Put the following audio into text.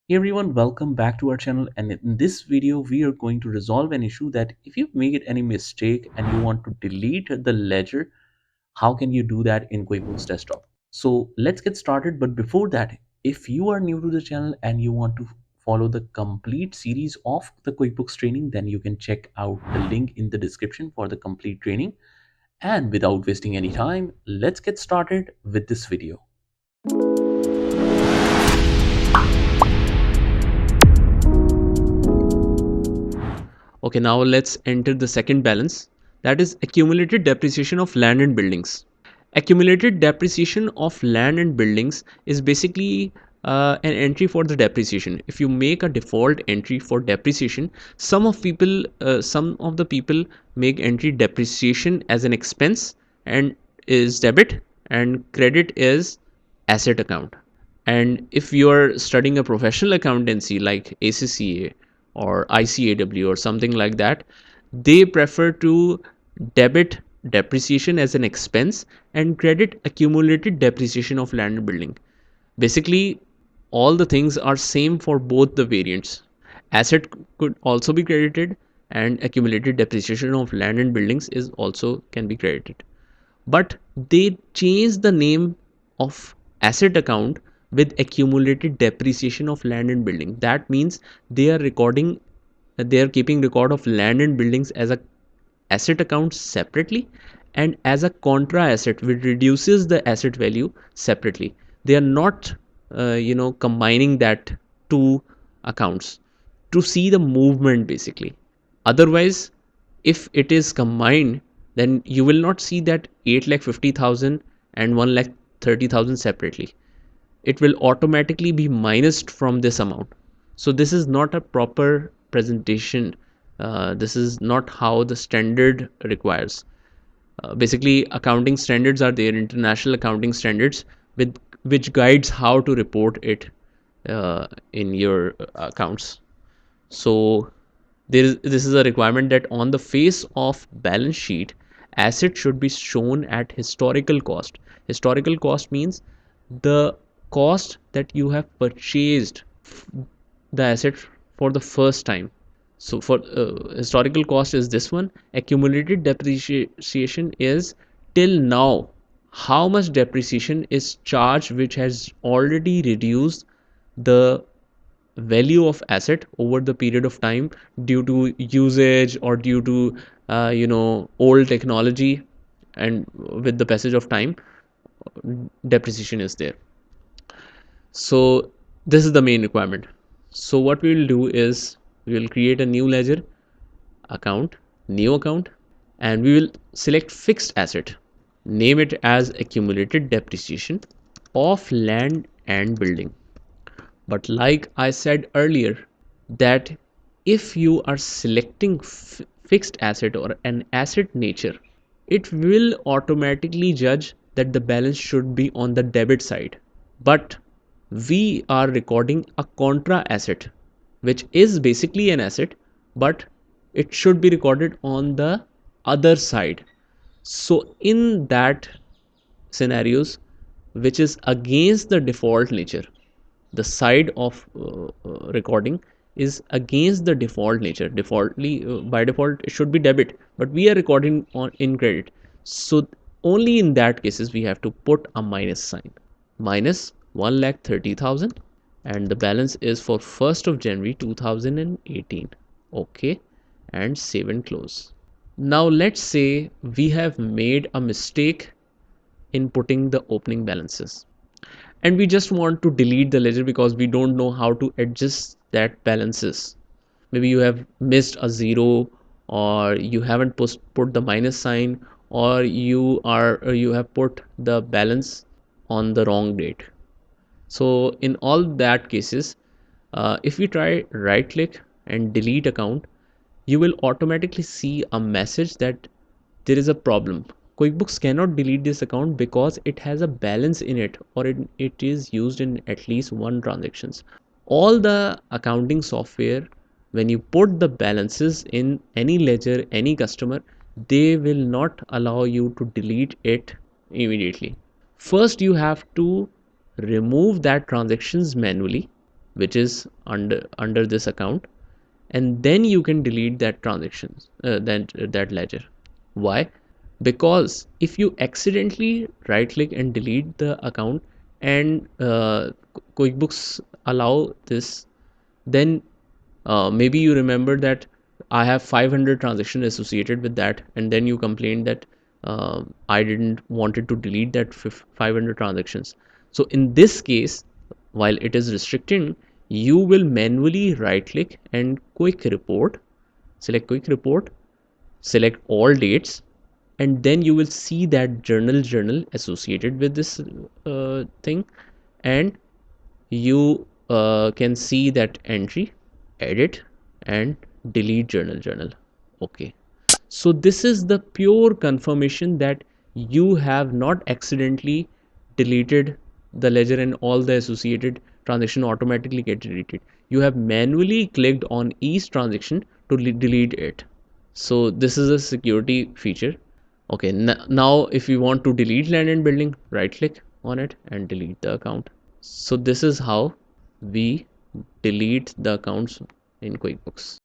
Hey everyone, welcome back to our channel, and in this video we are going to resolve an issue that if you've made any mistake and you want to delete the ledger, how can you do that in QuickBooks Desktop? So let's get started, but before that, if you are new to the channel and you want to follow the complete series of the QuickBooks training, then you can check out the link in the description for the complete training. And without wasting any time, let's get started with this video. Okay, now let's enter the second balance, that is accumulated depreciation of land and buildings. Accumulated depreciation of land and buildings is basically an entry for the depreciation. If you make a default entry for depreciation, some of the people make entry depreciation as an expense and is debit, and credit is asset account. And if you are studying a professional accountancy like ACCA or ICAW or something like that, they prefer to debit depreciation as an expense and credit accumulated depreciation of land and building. Basically, all the things are same for both the variants. Asset could also be credited, and accumulated depreciation of land and buildings is also can be credited, but they changed the name of asset account with accumulated depreciation of land and building. That means they are keeping record of land and buildings as a asset account separately and as a contra asset which reduces the asset value separately. They are not combining that two accounts to see the movement basically. Otherwise, if it is combined, then you will not see that 8,50,000 and 1,30,000 separately. It will automatically be minused from this amount. So this is not a proper presentation. This is not how the standard requires. Basically, accounting standards are there, international accounting standards, with which guides how to report it in your accounts. So this is a requirement that on the face of balance sheet, asset should be shown at historical cost. Historical cost means the cost that you have purchased the asset for the first time. So for historical cost is this one. Accumulated depreciation is till now how much depreciation is charged which has already reduced the value of asset over the period of time due to usage or due to old technology, and with the passage of time depreciation is there. So this is the main requirement. So what we will do is we will create a new ledger account, new account, and we will select fixed asset, name it as accumulated depreciation of land and building. But like I said earlier, that if you are selecting fixed asset or an asset nature, it will automatically judge that the balance should be on the debit side. But we are recording a contra asset, which is basically an asset, but it should be recorded on the other side. So in that scenarios, which is against the default nature, the side of recording is against the default nature. Defaultly by default it should be debit, but we are recording on in credit. So only in that cases we have to put a minus sign, minus 1,30,000, and the balance is for 1st of January 2018. Okay, and save and close. Now let's say we have made a mistake in putting the opening balances, and we just want to delete the ledger because we don't know how to adjust that balances. Maybe you have missed a zero, or you haven't put the minus sign, or you have put the balance on the wrong date. So in all that cases, if we try right click and delete account, you will automatically see a message that there is a problem. QuickBooks cannot delete this account because it has a balance in it, or it is used in at least one transactions. All the accounting software, when you put the balances in any ledger, any customer, they will not allow you to delete it immediately. First, you have to remove that transactions manually, which is under this account, and then you can delete that transactions, that ledger. Why? Because if you accidentally right click and delete the account, and QuickBooks allow this, then maybe you remember that I have 500 transactions associated with that, and then you complained that I didn't wanted to delete that 500 transactions. So in this case, while it is restricting, you will manually right click and quick report, select quick report, select all dates, and then you will see that journal associated with this thing, and you can see that entry, edit, and delete journal. Okay, so this is the pure confirmation that you have not accidentally deleted the ledger and all the associated transaction automatically get deleted. You have manually clicked on each transaction to delete it. So this is a security feature. Okay, now if you want to delete land and building, right click on it and delete the account. So this is how we delete the accounts in QuickBooks.